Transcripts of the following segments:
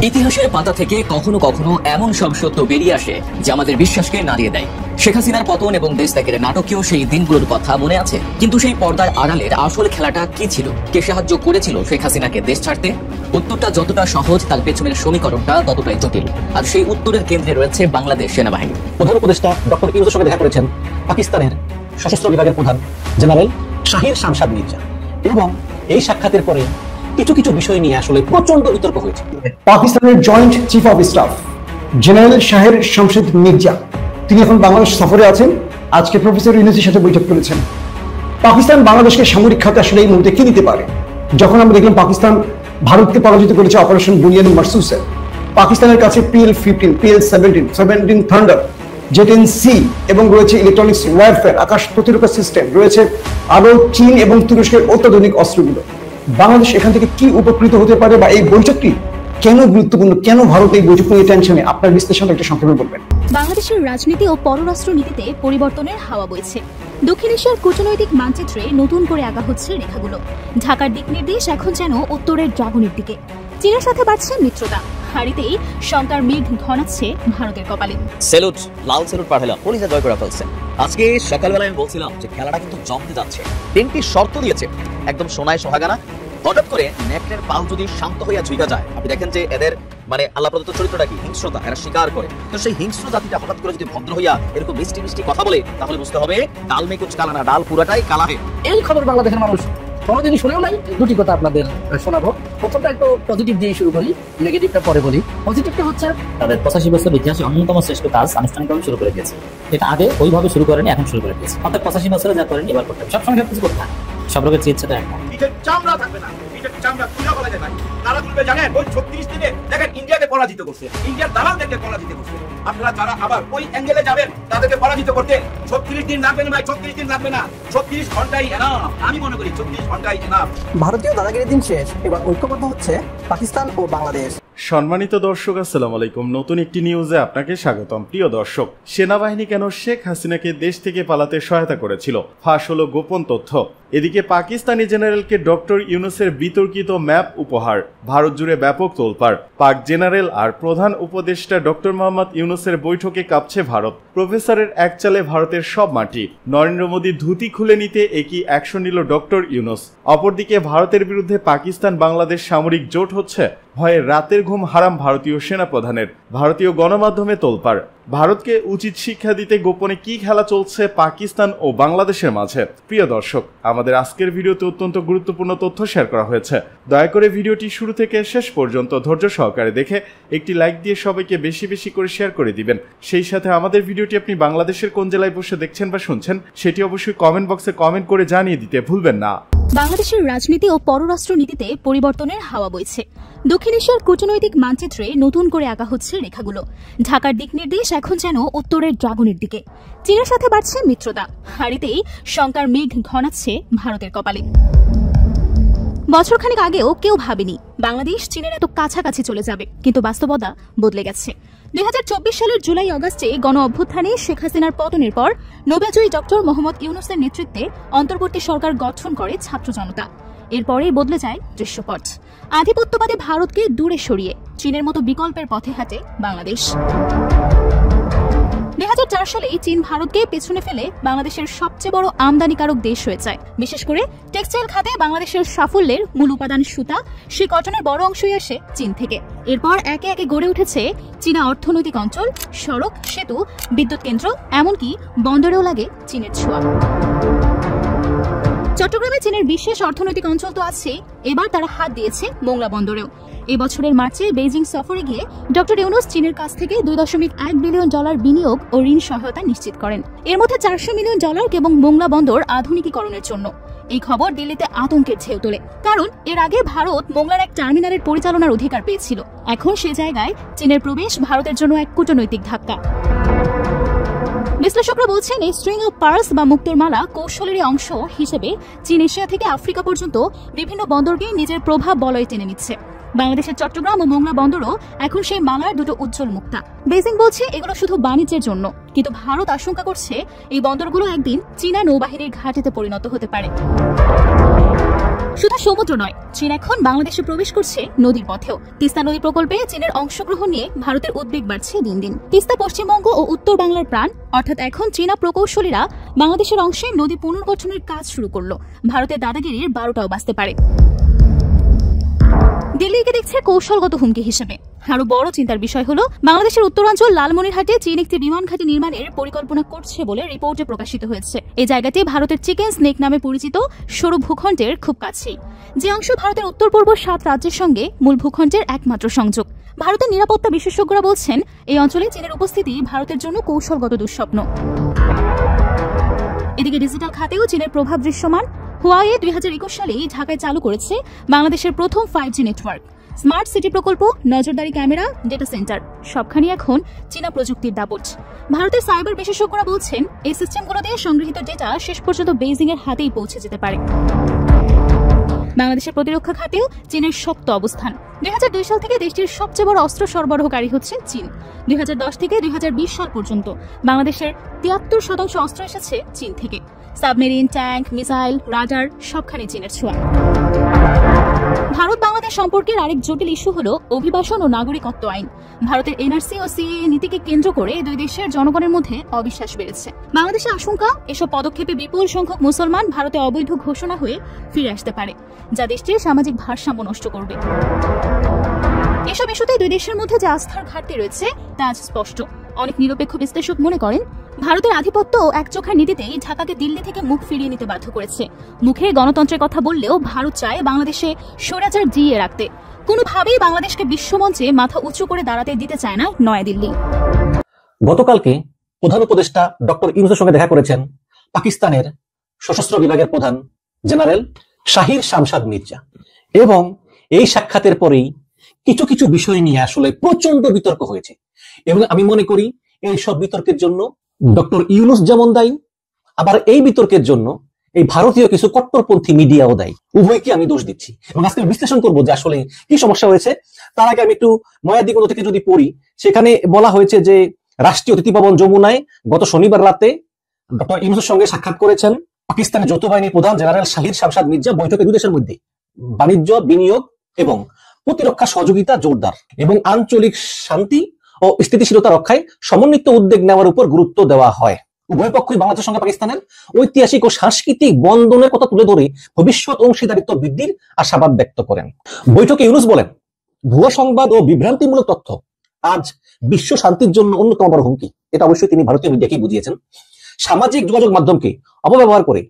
ইতিহাসের পাতা থেকে কখনো কখনো এমন সব সত্য বেরিয়ে আসে যা আমাদের বিশ্বাসকে নাড়িয়ে দেয়। শেখ হাসিনার পতন এবং দেশ ত্যাগের নাটকীয় সেই দিনগুলোর কথা মনে আছে, কিন্তু সেই পর্দার আড়ালের আসল খেলাটা কি ছিল? কে সাহায্য করেছিল শেখ হাসিনাকে দেশ ছাড়তে? উত্তরটা যতটা সহজ, তার পেছনের সমীকরণটা ততটাই জটিল। আর সেই উত্তরের কেন্দ্রে রয়েছে বাংলাদেশ সেনাবাহিনী। প্রধান উপদেষ্টা ডক্টর ইউনূসের সঙ্গে দেখা করেছেন পাকিস্তানের সশস্ত্র বিভাগের প্রধান জেনারেল শাহির শামশাদ মির্জা, এবং এই সাক্ষাতের পরে কিছু কিছু বিষয় নিয়ে আসলে প্রচন্ড বিতর্ক হয়েছে। পাকিস্তানের joint chief of staff general Shahir Shamshad Mirza তিনি এখন বাংলাদেশ সফরে আছেন। আজকে প্রফেসর ইউনূসের সাথে বৈঠক করেছেন। পাকিস্তান বাংলাদেশকে সামরিক খাতে আসলে এই মুহূর্তে কি দিতে পারে? যখন আমরা দেখলাম পাকিস্তান ভারতকে পরাজিত করেছে অপারেশন বুনিয়াদ মারসুসে, পাকিস্তানের কাছে PL-15, PL-17 থান্ডার, J-10C এবং রয়েছে ইলেকট্রনিক্স ওয়ারফেয়ার, আকাশ প্রতিরক্ষা সিস্টেম রয়েছে, আরো চীন এবং তুরস্কের অত্যাধুনিক অস্ত্রগুলো। বাংলাদেশ এখান থেকে কি উপকৃত হতে পারে, বা এই বৈঠকটি কেন গুরুত্বপূর্ণ, কেন ভারত এই বৈঠক নিয়ে টেনশনে? আপনার বিশ্লেষণ একটা সংক্ষেপে বলবেন। বাংলাদেশের রাজনীতি ও পররাষ্ট্র নীতিতে পরিবর্তনের হাওয়া বইছে। দক্ষিণ এশিয়ার কূটনৈতিক মানচিত্রে নতুন করে আঁকা হচ্ছে রেখাগুলো। ঢাকার দিক নির্দেশ এখন যেন উত্তরের ড্রাগনের দিকে। চীনের সাথে বাড়ছে মিত্রতা, হারিতেই শঙ্কার মেঘ ঘনাচ্ছে ভারতের কপালে। সেলুট, লাল সেলুট পাঠালাম, পুলিশে জয় করে ফেলছে। আজকে সকালবেলায় আমি বলছিলাম যে খেলাটা কিন্তু জমতে যাচ্ছে। তিনটি শর্ত দিয়েছে, একদম সোনায় সোহাগানা। হঠাৎ করে নেকড়ের পাল যদি শান্ত হইয়া ঝুঁকা যায়, আপনি দেখেন যে এদের আল্লাহ প্রদত্ত চরিত্রটা কি? হিংস্রতা। এরা স্বীকার করে। তো সেই হিংস্র জাতিটা হঠাৎ করে যদি ভদ্র হইয়া এরকম মিষ্টি মিষ্টি কথা বলে, তাহলে বুঝতে হবে ডাল মে কুছ কালা না, ডাল পুরাটাই কালা হে। এই খবর বাংলাদেশের মানুষ কোনোদিনই শুনেও নাই। দুটি কথা আপনাদের শোনাবো। প্রথমটা একটু পজিটিভ দিয়ে শুরু করি, নেগেটিভটা পরে বলি। পজিটিভটা হচ্ছে তাদের 85 বছর ইতিহাসে অন্যতম শ্রেষ্ঠ কাজ আনুষ্ঠানিকভাবে শুরু করে দিয়েছে। এটা আগে ওইভাবে শুরু করেনি, এখন শুরু করে দিয়েছে। অর্থাৎ 85 বছরে যা করেনি এবার করতে হবে। সবসময় সব কিছু করতে হয়, সব রোগের চিকিৎসাটা একদম। পিঠের চামড়া থাকবে না, পিঠের চামড়া তুলে বলা যায় না। তারা তুলবে জানেন, ওই 36 দিনে দেখেন ইন্ডিয়াকে পরাজিত করছে, ইন্ডিয়ার দালালদেরকে পরাজিত করছে। আপনারা যারা আবার ওই অ্যাঙ্গেলে যাবেন তাদেরকে পরাজিত করতে 36 দিন লাগবে না ভাই, 36 দিন লাগবে না, 36 ঘন্টাই এনাফ। আমি মনে করি 36 ঘন্টাই এনাফ। ভারতীয় দাদাগিরির দিন শেষ, এবার ঐক্যবদ্ধ হচ্ছে পাকিস্তান ও বাংলাদেশ। সম্মানিত দর্শক, আসসালামু আলাইকুম। নতুন একটি নিউজে আপনাকে স্বাগতম। প্রিয় দর্শক, সেনাবাহিনী কেন শেখ হাসিনাকে দেশ থেকে পালাতে সহায়তা করেছিল, ফাঁস হলো গোপন তথ্য। এদিকে পাকিস্তানি জেনারেলকে ডক্টর ইউনূসের বিতর্কিত ম্যাপ উপহার, ভারত জুড়ে ব্যাপক তোলপাড়। পাক জেনারেল আর প্রধান উপদেষ্টা ডক্টর মোহাম্মদ ইউনূসের বৈঠকে কাঁপছে ভারত। প্রফেসরের এক চালে ভারতের সব মাটি। নরেন্দ্র মোদী ধুতি খুলে নিতে একই অ্যাকশন নিল ডক্টর ইউনূস। অপরদিকে ভারতের বিরুদ্ধে পাকিস্তান বাংলাদেশ সামরিক জোট হচ্ছে, ভয়ে রাতের ঘুম হারাম ভারতীয় সেনা প্রধানের। ভারতীয় গণমাধ্যমে তোলপাড়। ভারতকে উচিত শিক্ষা দিতে গোপনে কি খেলা চলছে পাকিস্তান ও বাংলাদেশের মাঝে। প্রিয় দর্শক, আমাদের আজকের ভিডিওতে অত্যন্ত গুরুত্বপূর্ণ তথ্য শেয়ার করা হয়েছে। দয়া করে ভিডিওটি শুরু থেকে শেষ পর্যন্ত ধৈর্য সহকারে দেখে একটি লাইক দিয়ে সবাইকে বেশি বেশি করে শেয়ার করে দিবেন। সেই সাথে আমাদের ভিডিওটি আপনি বাংলাদেশের কোন জেলায় বসে দেখছেন বা শুনছেন সেটি অবশ্যই কমেন্ট বক্সে কমেন্ট করে জানিয়ে দিতে ভুলবেন না। বাংলাদেশের রাজনীতি ও পররাষ্ট্র নীতিতে পরিবর্তনের হাওয়া বইছে। দক্ষিণ এশিয়ার কূটনৈতিক মানচিত্রে নতুন করে আঁকা হচ্ছে রেখাগুলো। ঢাকার দিক নির্দেশ এখন যেন উত্তরের ড্রাগনের দিকে। চীনের সাথে বাড়ছে মিত্রতা, হারিতেই শঙ্কার মেঘ ঘনাচ্ছে ভারতের কপালে। বছরখানেক আগেও কেউ ভাবেনি বাংলাদেশ চীনের এত কাছাকাছি চলে যাবে, কিন্তু বাস্তবতা বদলে গেছে। 2024 সালের জুলাই আগস্টে গণ অভ্যুত্থানে শেখ হাসিনার পতনের পর নোবেলজয়ী ডক্টর মোহাম্মদ ইউনূসের নেতৃত্বে অন্তর্বর্তী সরকার গঠন করে ছাত্র জনতা। এরপরেই বদলে যায় দৃশ্যপট। আধিপত্যবাদী ভারতকে দূরে সরিয়ে চীনের মতো বিকল্পের পথে হাঁটে বাংলাদেশ। 2004 সালে চীন ভারতকে পেছনে ফেলে বাংলাদেশের সবচেয়ে বড় আমদানিকারক দেশ হয়ে যায়। বিশেষ করে টেক্সটাইল খাতে বাংলাদেশের সাফল্যের মূল উপাদান সুতা, সে কটনের বড় অংশই আসে চীন থেকে। এরপর একে একে গড়ে উঠেছে চীনা অর্থনৈতিক অঞ্চল, সড়ক, সেতু, বিদ্যুৎ কেন্দ্র, এমনকি বন্দরেও লাগে চীনের ছোঁয়া। চট্টগ্রামে চীনের বিশেষ অর্থনৈতিক অঞ্চল তো আছে, এবার তারা হাত দিয়েছে মোংলা বন্দরেও। এই বছরের মার্চে বেইজিং সফরে গিয়ে ডক্টর ইউনূস চীনের কাছ থেকে $2.1 বিলিয়ন বিনিয়োগ ও ঋণ সহায়তা নিশ্চিত করেন। এর মধ্যে $400 মিলিয়ন কেবল মোংলা বন্দর আধুনিকীকরণের জন্য। এই খবর দিল্লিতে আতঙ্কের ঢেউ তোলে, কারণ এর আগে ভারত মোংলার এক টার্মিনালের পরিচালনার অধিকার পেয়েছিল। এখন সে জায়গায় চীনের প্রবেশ ভারতের জন্য এক কূটনৈতিক ধাক্কা। বিশ্লেষকরা বলছেন, এই স্ট্রিং অফ পার্লস বা মুক্তোর মালা কৌশলের অংশ হিসেবে চীন এশিয়া থেকে আফ্রিকা পর্যন্ত বিভিন্ন বন্দরকে নিজের প্রভাব বলয়ে টেনে নিচ্ছে। বাংলাদেশের চট্টগ্রাম ও মোংলা বন্দরও এখন সেই মালার দুটো উজ্জ্বল মুক্তা। বেজিং বলছে এগুলো শুধু বাণিজ্যের জন্য, কিন্তু ভারত আশঙ্কা করছে এই বন্দরগুলো একদিন চীনা নৌবাহিনীর ঘাঁটিতে পরিণত হতে পারে। শুধু সমুদ্র নয়, চীন এখন বাংলাদেশে প্রবেশ করছে নদীর পথেও। তিস্তা নদী প্রকল্পে চীনের অংশগ্রহণ নিয়ে ভারতের উদ্বেগ বাড়ছে দিন দিন। তিস্তা পশ্চিমবঙ্গ ও উত্তর বাংলার প্রাণ, অর্থাৎ এখন চীনা প্রকৌশলীরা বাংলাদেশের অংশে নদী পুনর্গঠনের কাজ শুরু করলো। ভারতের দাদাগিরির 12টাও বাজতে পারে। দিল্লিকে দেখছে কৌশলগত হুমকি হিসেবে। আরো বড় চিন্তার বিষয় হলো বাংলাদেশের উত্তরাঞ্চল লালমনিরহাটে চীন একটি বিমান ঘাঁটি নির্মাণের পরিকল্পনা করছে বলে রিপোর্টে প্রকাশিত হয়েছে। এই জায়গাটি ভারতের চিকেন স্নেক নামে পরিচিত সরু ভূখণ্ডের খুব কাছেই, যে অংশ ভারতের উত্তর পূর্ব 7 রাজ্যের সঙ্গে মূল ভূখণ্ডের একমাত্র সংযোগ। ভারতের নিরাপত্তা বিশেষজ্ঞরা বলছেন এই অঞ্চলে চীনের উপস্থিতি ভারতের জন্য কৌশলগত দুঃস্বপ্ন। এদিকে ডিজিটাল খাতেও চীনের প্রভাব দৃশ্যমান। হুয়াওয়ে 2021 সালেই ঢাকায় চালু করেছে বাংলাদেশের প্রথম 5G নেটওয়ার্ক। স্মার্ট সিটি প্রকল্প, নজরদারি ক্যামেরা, ডেটা সেন্টার সবখানি এখন চীনা প্রযুক্তির দাপট। ভারতের সাইবার বিশেষজ্ঞরা বলছেন এই সিস্টেমগুলো দিয়ে সংগৃহীত ডেটা শেষ পর্যন্ত বেইজিং এর হাতেই পৌঁছে যেতে পারে। বাংলাদেশের প্রতিরক্ষা খাতেও চীনের শক্ত অবস্থান। 2002 সাল থেকে দেশটির সবচেয়ে বড় অস্ত্র সরবরাহকারী হচ্ছে চীন। 2010 থেকে 2020 সাল পর্যন্ত বাংলাদেশের 73% অস্ত্র এসেছে চীন থেকে। সাবমেরিন, ট্যাঙ্ক, মিসাইল, রাডার সবখানি চীনের ছোঁয়া। ভারত বাংলাদেশ সম্পর্কের আরেক জটিল ইস্যু হলো অভিবাসন ও নাগরিকত্ব আইন। ভারতের এনআরসি ও সিএএ নীতিকে কেন্দ্র করে দুই দেশের জনগণের মধ্যে অবিশ্বাস বেড়েছে। বাংলাদেশের আশঙ্কা এসব পদক্ষেপে বিপুল সংখ্যক মুসলমান ভারতে অবৈধ ঘোষণা হয়ে ফিরে আসতে পারে, যা দেশটির সামাজিক ভারসাম্য নষ্ট করবে। এসব ইস্যুতে দুই দেশের মধ্যে যে আস্থার ঘাটতি রয়েছে তা আজ স্পষ্ট। অনেক নিরপেক্ষ বিশ্লেষক মনে করেন ভারতের আধিপত্য ও একচোখা নীতিতেই ঢাকাকে দিল্লি থেকে মুখ ফিরিয়ে নিতে বাধ্য করেছে। মুখে গণতন্ত্রের কথা বললেও ভারত চায় বাংলাদেশে স্বৈরাচার জিইয়ে রাখতে। কোনোভাবেই বাংলাদেশকে বিশ্বমঞ্চে মাথা উঁচু করে দাঁড়াতে দিতে চায় না নয়াদিল্লি। গতকালকে প্রধান উপদেষ্টা ডক্টর ইউনূসের সঙ্গে দেখা করেছেন পাকিস্তানের সশস্ত্র বিভাগের প্রধান জেনারেল শাহির শামশাদ মির্জা, এবং এই সাক্ষাতের পরেই কিছু কিছু বিষয় নিয়ে আসলে প্রচন্ড বিতর্ক হয়েছে। এবং আমি মনে করি এই সব বিতর্কের জন্য ডক্টর ইউনূস যেমন দায়ী, আবার এই বিতর্কের জন্য এই ভারতীয় কিছু কট্টরপন্থী মিডিয়াও দায়ী। উভয়কে আমি দোষ দিচ্ছি এবং আজকে বিশ্লেষণ করবো যে আসলে কি সমস্যা হয়েছে। তার আগে আমি একটু নয়াদিগন্ত থেকে যদি পড়ি, সেখানে বলা হয়েছে যে রাষ্ট্রীয় অতিথি ভবন যমুনায় গত শনিবার রাতে ডক্টর ইউনূসের সঙ্গে সাক্ষাৎ করেছেন পাকিস্তানের যৌথ বাহিনীর প্রধান জেনারেল শাহির শামশাদ মির্জা। বৈঠকে দুই দেশের মধ্যে বাণিজ্য, বিনিয়োগ এবং প্রতিরক্ষা সহযোগিতা জোরদার এবং আঞ্চলিক শান্তি ও স্থিতিশীলতা রক্ষায় সমন্বিত উদ্যোগ নেওয়ার উপর গুরুত্ব দেওয়া হয়। উভয় পক্ষই বাংলাদেশের সঙ্গে পাকিস্তানের ঐতিহাসিক ও সাংস্কৃতিক বন্ধনের কথা তুলে ধরে ভবিষ্যৎ অংশীদারিত্ব বৃদ্ধির আশাবাদ ব্যক্ত করেন। বৈঠকে ইউনূস বলেন, ভুয়া সংবাদ ও বিভ্রান্তিমূলক তথ্য আজ বিশ্ব শান্তির জন্য অন্যতম বড় হুমকি। এটা অবশ্যই তিনি ভারতীয় মিডিয়াকে বুঝিয়েছেন। সামাজিক যোগাযোগ মাধ্যমকে অপব্যবহার করে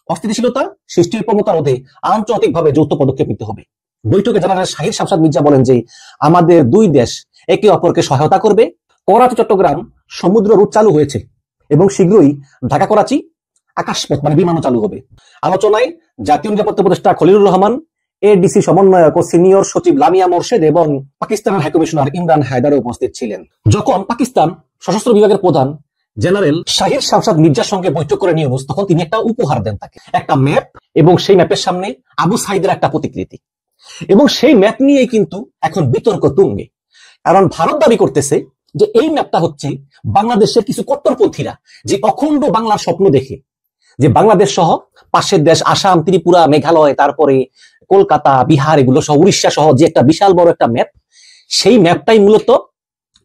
অস্থিতিশীলতা সৃষ্টির প্রবণতা রোধে আন্তর্জাতিকভাবে যৌথ পদক্ষেপ নিতে হবে। বৈঠকে জেনারেল শাহির শামশাদ মির্জা বলেন যে আমাদের দুই দেশ একে অপরকে সহায়তা করবে। করাচি চট্টগ্রাম সমুদ্র রুট চালু হয়েছে এবং শীঘ্রই ঢাকা করাচি আকাশপথ মানে বিমানও চালু হবে। আলোচনায় জাতীয় নিরাপত্তা উপদেষ্টা খলিলুর রহমান, এডিসি সমন্বয়ক ও সিনিয়র সচিব লামিয়া মোর্শেদ এবং পাকিস্তানের হাইকমিশনার ইমরান হায়দারও উপস্থিত ছিলেন। যখন পাকিস্তান সশস্ত্র বিভাগের প্রধান জেনারেল শাহির শামশাদ মির্জার সঙ্গে বৈঠক করে ইউনূস, তখন তিনি একটা উপহার দেন তাকে, একটা ম্যাপ, এবং সেই ম্যাপের সামনে আবু সাইদের একটা প্রতিকৃতি। এবং সেই ম্যাপ নিয়েই কিন্তু এখন বিতর্ক তুঙ্গে, কারণ ভারত দাবি করতেছে যে এই ম্যাপটা হচ্ছে বাংলাদেশের কিছু কট্টরপন্থীরা যে অখণ্ড বাংলার স্বপ্ন দেখে, যে বাংলাদেশ সহ পাশের দেশ আসাম, ত্রিপুরা, মেঘালয়, তারপরে কলকাতা, বিহার, এগুলো সহ উড়িষ্যা সহ যে একটা বিশাল বড় একটা ম্যাপ, সেই ম্যাপটাই মূলত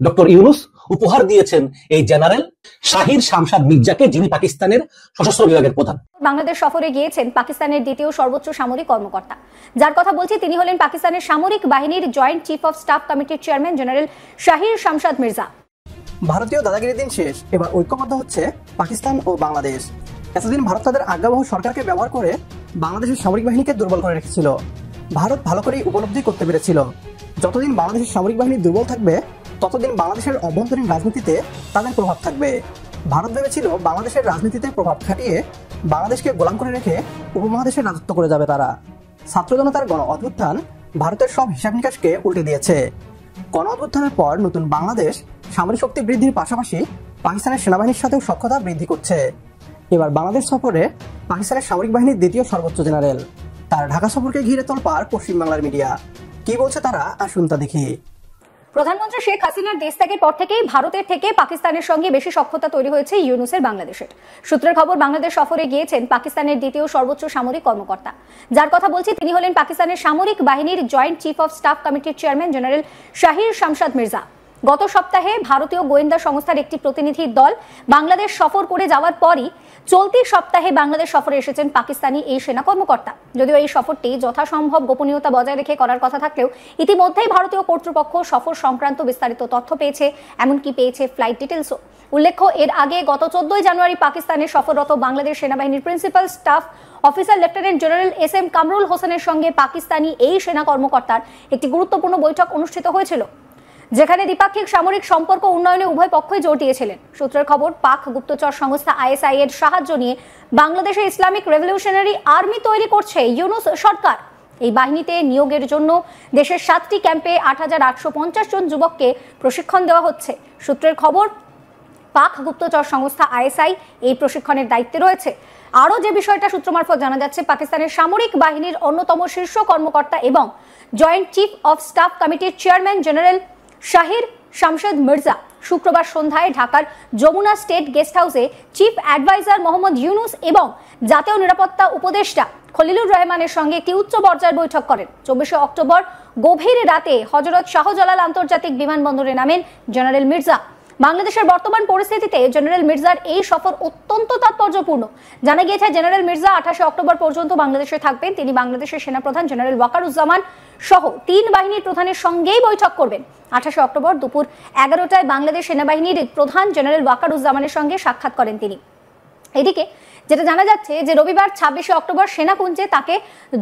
ডক্টর ইউনূস উপহার দিয়েছেন এই জেনারেল শাহির শামশাদ মির্জাকে, যিনি পাকিস্তানের সশস্ত্র বিভাগের প্রধান। বাংলাদেশ সফরে গিয়েছেন পাকিস্তানের দ্বিতীয় সর্বোচ্চ সামরিক কর্মকর্তা। যার কথা বলছি তিনি হলেন পাকিস্তানের সামরিক বাহিনীর জয়েন্ট চিফ অফ স্টাফ কমিটির চেয়ারম্যান জেনারেল শাহির শামশাদ মির্জা। ভারতীয় দাদাগিরির দিন শেষ, এবার ঐক্যবদ্ধ হচ্ছে পাকিস্তান ও বাংলাদেশ। এতদিন ভারত তাদের আজ্ঞাবহ সরকারকে ব্যবহার করে বাংলাদেশের সামরিক বাহিনীকে দুর্বল করে রেখেছিল। ভারত ভালো করেই উপলব্ধি করতে পেরেছিল যতদিন বাংলাদেশের সামরিক বাহিনী দুর্বল থাকবে ততদিন বাংলাদেশের অভ্যন্তরীণ রাজনীতিতে তাদের প্রভাব থাকবে। ভারত ভেবেছিল বাংলাদেশের রাজনীতিতে প্রভাব খাটিয়ে বাংলাদেশকে গোলাম করে রেখে উপমহাদেশের রাজত্ব করে যাবে তারা। ছাত্র জনতার গণ অভ্যুত্থান ভারতের সব হিসাব নিকাশকে উল্টে দিয়েছে। গণ অভ্যুত্থানের পর নতুন বাংলাদেশ সামরিক শক্তি বৃদ্ধির পাশাপাশি পাকিস্তানের সেনাবাহিনীর সাথেও সক্ষমতা বৃদ্ধি করছে। এবার বাংলাদেশ সফরে পাকিস্তানের সামরিক বাহিনীর দ্বিতীয় সর্বোচ্চ জেনারেল। তার ঢাকা সফরকে ঘিরে তোলপাড় পশ্চিমবাংলার মিডিয়া। কি বলছে তারা, আসুন তা দেখি। প্রধানমন্ত্রী শেখ হাসিনার দেশ ত্যাগের পর থেকেই ভারতের থেকে পাকিস্তানের সঙ্গে বেশি সখ্যতা তৈরি হয়েছে ইউনূসের বাংলাদেশের। সূত্রের খবর, বাংলাদেশ সফরে গিয়েছেন পাকিস্তানের দ্বিতীয় সর্বোচ্চ সামরিক কর্মকর্তা। যার কথা বলছি তিনি হলেন পাকিস্তানের সামরিক বাহিনীর জয়েন্ট চিফ অফ স্টাফ কমিটির চেয়ারম্যান জেনারেল শাহির শামশাদ মির্জা। গত সপ্তাহে ভারতীয় গোয়েন্দা সংস্থার একটি প্রতিনিধি দল বাংলাদেশ সফর করে যাওয়ার পরই চলতি সপ্তাহে বাংলাদেশ সফরে এসেছেন পাকিস্তানি এই সেনা কর্মকর্তা। যদিও এই সফরটি যথাসম্ভব গোপনীয়তা বজায় রেখে করার কথা থাকলেও ইতিমধ্যেই ভারতীয় কর্তৃপক্ষ সফর সংক্রান্ত বিস্তারিত তথ্য পেয়েছে, এমনকি পেয়েছে ফ্লাইট ডিটেলসও। উল্লেখ্য, এর আগে গত 14 জানুয়ারি পাকিস্তানে সফররত বাংলাদেশ সেনাবাহিনীর principal staff officer lieutenant general SM Kamrul হোসেনের সঙ্গে পাকিস্তানি এই সেনা কর্মকর্তার একটি গুরুত্বপূর্ণ বৈঠক অনুষ্ঠিত হয়েছিল, যেখানে দ্বিপাক্ষিক সামরিক সম্পর্ক উন্নয়নে উভয় পক্ষই জোর দিয়েছিলেন। সূত্রের খবর, পাক গুপ্তচর সংস্থা ISI এর সাহায্য নিয়ে বাংলাদেশে ইসলামিক রেভলিউশনারি আর্মি তৈরি করছে ইউনূস সরকার। এই বাহিনীতে নিয়োগের জন্য দেশের 7টি ক্যাম্পে 8,850 জন যুবককে প্রশিক্ষণ দেওয়া হচ্ছে। সূত্রের খবর, পাক গুপ্তচর সংস্থা ISI এই প্রশিক্ষণের দায়িত্বে রয়েছে। আরও যে বিষয়টা সূত্র মারফত জানা যাচ্ছে, পাকিস্তানের সামরিক বাহিনীর অন্যতম শীর্ষ কর্মকর্তা এবং জয়েন্ট চিফ অফ স্টাফ কমিটির চেয়ারম্যান জেনারেল শাহির শামশাদ মির্জা শুক্রবার সন্ধ্যায় ঢাকার যমুনা স্টেট গেস্ট হাউসে চিফ অ্যাডভাইজার মোহাম্মদ ইউনূস এবং জাতীয় নিরাপত্তা উপদেষ্টা খলিলুর রহমানের সঙ্গে একটি উচ্চ পর্যায়ের বৈঠক করেন। 24 অক্টোবর গভীর রাতে হযরত শাহজালাল আন্তর্জাতিক বিমানবন্দরে নামেন জেনারেল মির্জা। বাংলাদেশের বর্তমান পরিস্থিতিতে জেনারেল মির্জার এই সফর অত্যন্ত তাৎপর্যপূর্ণ। জানা গিয়েছে, জেনারেল মির্জা 28 অক্টোবর পর্যন্ত বাংলাদেশে থাকবেন। তিনি বাংলাদেশের সেনাপ্রধান জেনারেল ওয়াকারুজ্জামান সহ 3 বাহিনীর প্রধানের সঙ্গেই বৈঠক করবেন। 28 অক্টোবর দুপুর 11টায় বাংলাদেশ সেনাবাহিনীর প্রধান জেনারেল ওয়াকারুজ্জামানের সঙ্গে সাক্ষাৎ করেন তিনি। এদিকে যেটা জানা যাচ্ছে যে রবিবার 26 অক্টোবর সেনাকুঞ্জে তাকে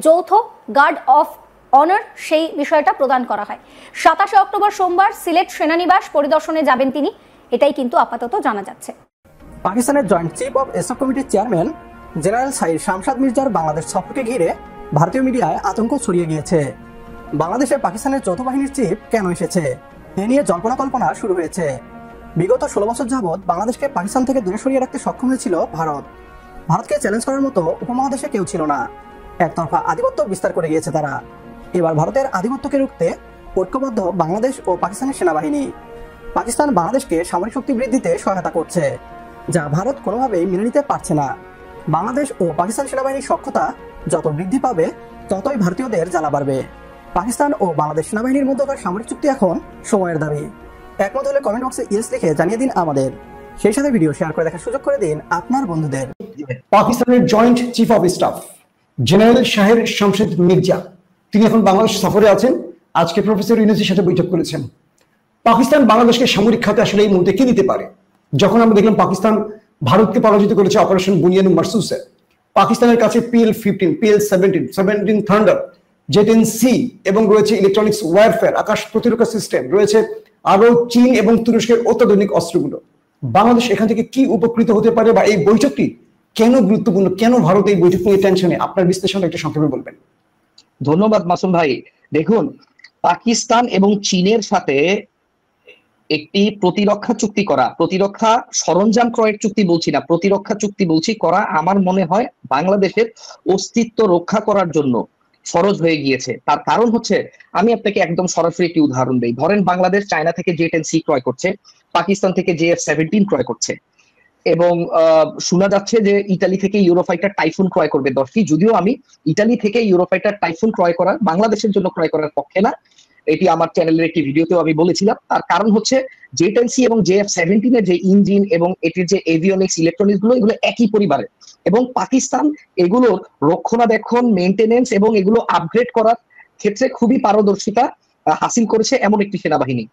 যৌথ গার্ড অফ অনার সেই বিষয়টা প্রদান করা হয়। 27 অক্টোবর সোমবার সিলেট সেনানিবাস পরিদর্শনে যাবেন তিনি, এটাই কিন্তু আপাতত জানা যাচ্ছে। পাকিস্তানের জয়েন্ট চিফ অফ স্টাফ কমিটির চেয়ারম্যান জেনারেল শাহির শামশাদ মির্জার বাংলাদেশ সফরকে ঘিরে ভারতীয় মিডিয়ায় আতঙ্ক ছড়িয়ে গিয়েছে। বাংলাদেশে পাকিস্তানের যৌথ বাহিনীর চিফ কেন এসেছে, এ নিয়ে জল্পনা কল্পনা শুরু হয়েছে। বিগত 16 বছর যাবৎ বাংলাদেশকে পাকিস্তান থেকে দূরে সরিয়ে রাখতে সক্ষম হয়েছিল ভারত। ভারতকে চ্যালেঞ্জ করার মতো উপমহাদেশে কেউ ছিল না। একতরফা আধিপত্য বিস্তার করে গিয়েছে তারা। এবার ভারতের আধিপত্যকে রুখতে ঐক্যবদ্ধ বাংলাদেশ ও পাকিস্তানের সেনাবাহিনী। পাকিস্তান বাংলাদেশকে সামরিক শক্তি বৃদ্ধিতে সহায়তা করছে, যা ভারত কোনোভাবেই মেনে নিতে পারছে না। বাংলাদেশ ও পাকিস্তান সেনাবাহিনীর সক্ষমতা যত বৃদ্ধি পাবে, ততই ভারতীয়দের জ্বালা বাড়বে। পাকিস্তান ও বাংলাদেশ সেনাবাহিনীর মধ্যকার সামরিক চুক্তি এখন সময়ের দাবি। একমত হলে কমেন্ট বক্সে ইয়েস লিখে জানিয়ে দিন আমাদের। সেই সাথে ভিডিও শেয়ার করে দেখার সুযোগ করে দিন আপনার বন্ধুদের। পাকিস্তানের joint chief of staff general Shahir Shamshad Mirza, তিনি এখন বাংলাদেশ সফরে আছেন। আজকে প্রফেসর ইউনূসের সাথে বৈঠক করেছেন। পাকিস্তান বাংলাদেশকে সামরিক খাতে আসলে এই মুহূর্তে কি দিতে পারে? যখন আমরা দেখলাম পাকিস্তান ভারতকে পরাজিত করেছে অপারেশন বুনিয়ান মারসুসে, পাকিস্তানের কাছে PL-15, PL-17 থান্ডার, J-10C এবং রয়েছে ইলেকট্রনিক্স ওয়ারফেয়ার আকাশ প্রতিরক্ষা সিস্টেম, রয়েছে আরো চীন এবং তুরস্কের অত্যাধুনিক অস্ত্রগুলো। বাংলাদেশ এখান থেকে কি উপকৃত হতে পারে, বা এই বৈঠকটি কেন গুরুত্বপূর্ণ, কেন ভারত এই বৈঠক নিয়ে টেনশনে? আপনার বিশ্লেষণ একটু সংক্ষেপে বলবেন। ধন্যবাদ মাসুম ভাই। দেখুন, পাকিস্তান এবং চীনের সাথে একটি প্রতিরক্ষা চুক্তি করা, প্রতিরক্ষা সরঞ্জাম ক্রয়ের চুক্তি বলছি না, প্রতিরক্ষা চুক্তি বলছি করা, আমার মনে হয় বাংলাদেশের অস্তিত্ব রক্ষা করার জন্য ফরজ হয়ে গিয়েছে। তার কারণ হচ্ছে, আমি আপনাকে একদম সরাসরি একটি উদাহরণ দেই। ধরেন বাংলাদেশ চায়না থেকে J-10C ক্রয় করছে, পাকিস্তান থেকে JF-17 ক্রয় করছে, এবং শোনা যাচ্ছে যে ইতালি থেকে ইউরোফাইটার টাইফুন ক্রয় করবে 10টি। যদিও আমি ইতালি থেকে ইউরোফাইটার টাইফুন ক্রয় করার, বাংলাদেশের জন্য ক্রয় করার পক্ষে না, এটি আমার চ্যানেলের একটি ভিডিওতেও আমি বলেছিলাম। তার কারণ হচ্ছে J-10C এবং JF-17 এর যে ইঞ্জিন এবং এটির যে এভিওনিক্স ইলেকট্রনিক্স গুলো, এগুলো একই পরিবারের, এবং পাকিস্তান এগুলোর রক্ষণাবেক্ষণ, মেইনটেনেন্স এবং এগুলো আপগ্রেড করার ক্ষেত্রে খুবই পারদর্শিতা হাসিল করেছে এমন একটি সেনাবাহিনী।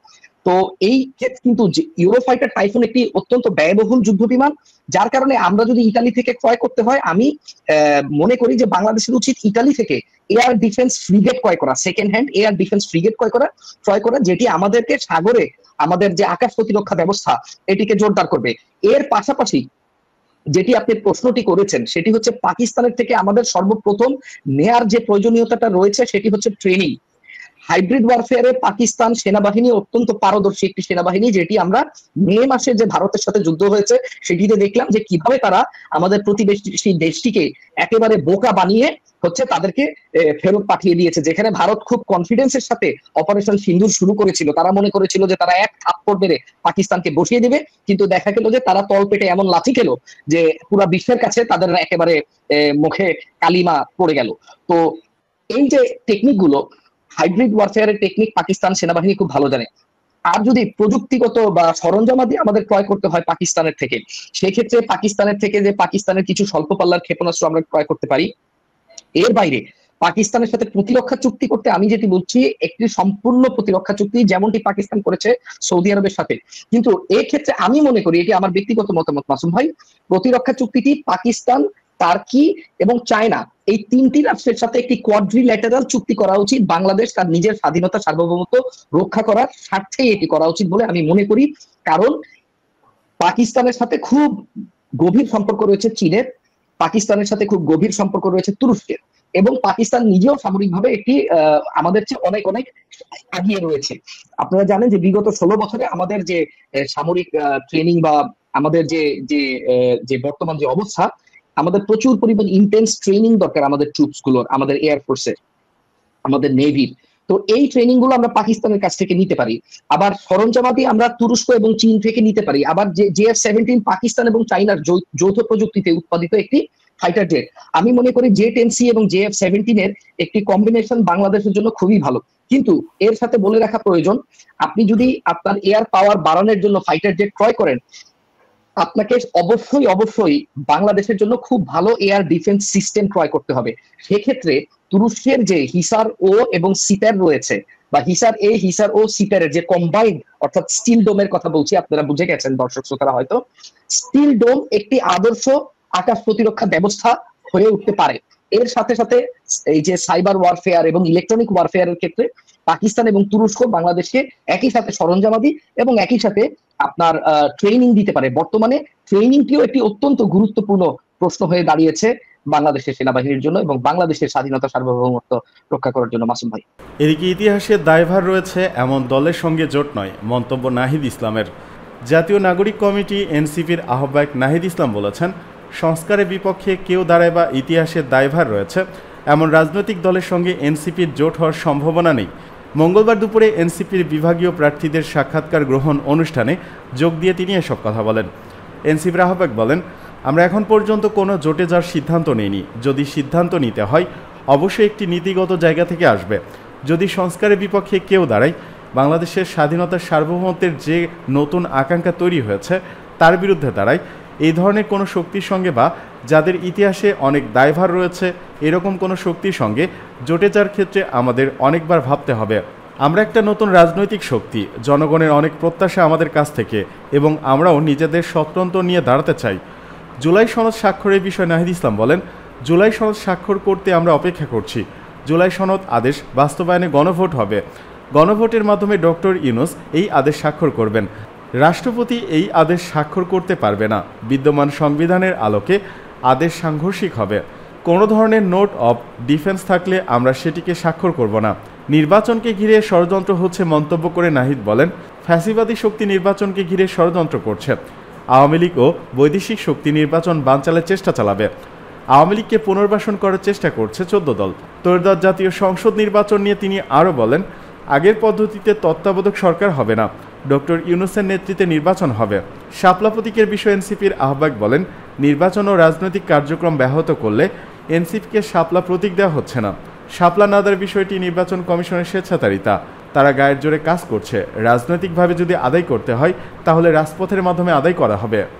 তো এই ক্ষেত্রে কিন্তু ইউরোফাইটার টাইফুন একটি অত্যন্ত ব্যয়বহুল যুদ্ধ বিমান, যার কারণে আমরা যদি ইতালি থেকে ক্রয় করতে হয়, আমি মনে করি যে বাংলাদেশের উচিত ইতালি থেকে এয়ার ডিফেন্স ফ্রিগেট ক্রয় করা, second hand air defence frigate ক্রয় করা, যেটি আমাদেরকে সাগরে আমাদের যে আকাশ প্রতিরক্ষা ব্যবস্থা এটিকে জোরদার করবে। এর পাশাপাশি যেটি আপনি প্রশ্নটি করেছেন, সেটি হচ্ছে পাকিস্তানের থেকে আমাদের সর্বপ্রথম নেয়ার যে প্রয়োজনীয়তাটা রয়েছে, সেটি হচ্ছে ট্রেনিং। হাইব্রিড ওয়ারফেয়ারে পাকিস্তান সেনাবাহিনী অত্যন্ত পারদর্শী একটি সেনাবাহিনী, যেটি আমরা মে মাসে যে ভারতের সাথে যুদ্ধ হয়েছে সেটিতে দেখলাম যে কিভাবে তারা আমাদের প্রতিবেশী দেশটিকে একেবারে বোকা বানিয়ে তাদেরকে ফেরত পাঠিয়ে দিয়েছে। যেখানে ভারত খুব কনফিডেন্সের সাথে অপারেশন সিন্দুর শুরু করেছিল, তারা মনে করেছিল যে তারা এক থাপ্পড় মেরে পাকিস্তানকে বসিয়ে দিবে, কিন্তু দেখা গেল যে তারা তল পেটে এমন লাথি খেলো যে পুরো বিশ্বের কাছে তাদের একেবারে মুখে কালিমা পড়ে গেল। তো এই যে টেকনিক গুলো, হাইব্রিড ওয়ারফেয়ারের টেকনিক পাকিস্তান সেনাবাহিনী খুব ভালো জানে। আর যদি প্রযুক্তিগত বা সরঞ্জামাদি আমাদের ক্রয় করতে হয় পাকিস্তানের থেকে, সেক্ষেত্রে পাকিস্তানের থেকে যে পাকিস্তানের কিছু স্বল্প পাল্লার ক্ষেপণাস্ত্র আমরা ক্রয় করতে পারি। এর বাইরে পাকিস্তানের সাথে প্রতিরক্ষা চুক্তি করতে আমি যেটি বলছি একটি সম্পূর্ণ প্রতিরক্ষা চুক্তি, যেমনটি পাকিস্তান করেছে সৌদি আরবের সাথে। কিন্তু এই ক্ষেত্রে আমি মনে করি, এটি আমার ব্যক্তিগত মতামত মাসুম ভাই, প্রতিরক্ষা চুক্তিটি পাকিস্তান, টার্কি এবং চায়না এই তিনটি রাষ্ট্রের সাথে একটি কোয়াড্রিল্যাটারাল চুক্তি করা উচিত। বাংলাদেশ তার নিজের স্বাধীনতা সার্বভৌমত্ব রক্ষা করার স্বার্থে এটি করা উচিত বলে আমি মনে করি। কারণ পাকিস্তানের সাথে খুব গভীর সম্পর্ক রয়েছে চীনের, পাকিস্তানের সাথে খুব গভীর সম্পর্ক রয়েছে তুরস্কের, এবং পাকিস্তান নিজেও সামরিকভাবে একটি আমাদের চেয়ে অনেক অনেক এগিয়ে রয়েছে। আপনারা জানেন যে বিগত 16 বছরে আমাদের যে সামরিক ট্রেনিং বা আমাদের যে বর্তমান যে অবস্থা, আমাদের প্রচুর পরিমাণ ইন্টেন্স ট্রেনিং দরকার আমাদের ট্রুপস গুলোর, আমাদের এয়ারফোর্সের, আমাদের নেভির। তো এই ট্রেনিং গুলো আমরা পাকিস্তানের কাছ থেকে নিতে পারি। আবার সরঞ্জামাদি আমরা তুরস্ক এবং চীন থেকে নিতে পারি। আবার JF-17 পাকিস্তান এবং চাইনার যৌথ প্রযুক্তিতে উৎপাদিত একটি ফাইটার জেট। আমি মনে করি JET-NC এবং JF-17 এর একটি কম্বিনেশন বাংলাদেশের জন্য খুবই ভালো। কিন্তু এর সাথে বলে রাখা প্রয়োজন, আপনি যদি আপনার এয়ার পাওয়ার বাড়ানোর জন্য ফাইটার জেট ক্রয় করেন, আপনাকে অবশ্যই বাংলাদেশের জন্য খুব ভালো এয়ার ডিফেন্স সিস্টেম ক্রয় করতে হবে। সেক্ষেত্রে তুরস্কের যে হিসার ও এবং সিটার রয়েছে, বা হিসার এ, হিসার ও, সিটারের যে কম্বাইন্ড, অর্থাৎ স্টিল ডোমের কথা বলছি, আপনারা বুঝে গেছেন দর্শক শ্রোতারা হয়তো, স্টিল ডোম একটি আদর্শ আকাশ প্রতিরক্ষা ব্যবস্থা হয়ে উঠতে পারে। এর সাথে সাথে এই যে সাইবার ওয়ারফেয়ার এবং ইলেকট্রনিক ওয়ারফেয়ারের ক্ষেত্রে পাকিস্তান এবং তুরস্ক বাংলাদেশকে একই সাথে সরঞ্জামাদি এবং একই সাথে আপনার ট্রেনিং দিতে পারে। বর্তমানে ট্রেনিংটিও একটি অত্যন্ত গুরুত্বপূর্ণ প্রশ্ন হয়ে দাঁড়িয়েছে বাংলাদেশের সেনাবাহিনীর জন্য এবং বাংলাদেশের স্বাধীনতা সার্বভৌমত্ব রক্ষা করার জন্য মাসুম ভাই। এদিকে ইতিহাসের দায়ভার রয়েছে এমন দলের সঙ্গে জোট নয়, মন্তব্য নাহিদ ইসলামের। জাতীয় নাগরিক কমিটি এনসিপির আহ্বায়ক নাহিদ ইসলাম বলেছেন, সংস্কারের বিপক্ষে কেউ দাঁড়ায় বা ইতিহাসের দায়ভার রয়েছে এমন রাজনৈতিক দলের সঙ্গে এনসিপির জোট হওয়ার সম্ভাবনা নেই। মঙ্গলবার দুপুরে এনসিপির বিভাগীয় প্রার্থীদের সাক্ষাৎকার গ্রহণ অনুষ্ঠানে যোগ দিয়ে তিনি এসব কথা বলেন। এনসিপির আহ্বায়ক বলেন, আমরা এখন পর্যন্ত কোনো জোটে যাওয়ার সিদ্ধান্ত নিইনি। যদি সিদ্ধান্ত নিতে হয় অবশ্যই একটি নীতিগত জায়গা থেকে আসবে। যদি সংস্কারের বিপক্ষে কেউ দাঁড়ায়, বাংলাদেশের স্বাধীনতার সার্বভৌমত্বের যে নতুন আকাঙ্ক্ষা তৈরি হয়েছে তার বিরুদ্ধে দাঁড়ায়, এই ধরনের কোনো শক্তির সঙ্গে বা যাদের ইতিহাসে অনেক দায়ভার রয়েছে এরকম কোনো শক্তির সঙ্গে জোটে যাওয়ার ক্ষেত্রে আমাদের অনেকবার ভাবতে হবে। আমরা একটা নতুন রাজনৈতিক শক্তি, জনগণের অনেক প্রত্যাশা আমাদের কাছ থেকে, এবং আমরাও নিজেদের স্বতন্ত্র নিয়ে দাঁড়াতে চাই। জুলাই সনদ স্বাক্ষরের বিষয়ে নাহিদ ইসলাম বলেন, জুলাই সনদ স্বাক্ষর করতে আমরা অপেক্ষা করছি। জুলাই সনদ আদেশ বাস্তবায়নে গণভোট হবে। গণভোটের মাধ্যমে ডক্টর ইউনূস এই আদেশ স্বাক্ষর করবেন। রাষ্ট্রপতি এই আদেশ স্বাক্ষর করতে পারবে না। বিদ্যমান সংবিধানের আলোকে আদেশ সাংঘর্ষিক হবে। কোনো ধরনের নোট অফ ডিফেন্স থাকলে আমরা সেটিকে স্বাক্ষর করব না। নির্বাচনকে ঘিরে ষড়যন্ত্র হচ্ছে মন্তব্য করে নাহিদ বলেন, ফ্যাসিবাদী শক্তি নির্বাচনকে ঘিরে ষড়যন্ত্র করছে। আওয়ামী লীগ ও বৈদেশিক শক্তি নির্বাচন বানচালের চেষ্টা চালাবে। আওয়ামী লীগকে পুনর্বাসন করার চেষ্টা করছে 14 দল। ত্রয়োদশ জাতীয় সংসদ নির্বাচন নিয়ে তিনি আরও বলেন, আগের পদ্ধতিতে তত্ত্বাবধায়ক সরকার হবে না, ডক্টর ইউনূসের নেতৃত্বে নির্বাচন হবে। শাপলা প্রতীকের বিষয়ে এনসিপির আহ্বায়ক বলেন, নির্বাচন ও রাজনৈতিক কার্যক্রম ব্যাহত করলে এনসিপিকে শাপলা প্রতীক দেওয়া হচ্ছে না। শাপলা না দেওয়ার বিষয়টি নির্বাচন কমিশনের স্বেচ্ছাচারিতা। তারা গায়ের জোরে কাজ করছে। রাজনৈতিকভাবে যদি আদায় করতে হয় তাহলে রাজপথের মাধ্যমে আদায় করা হবে।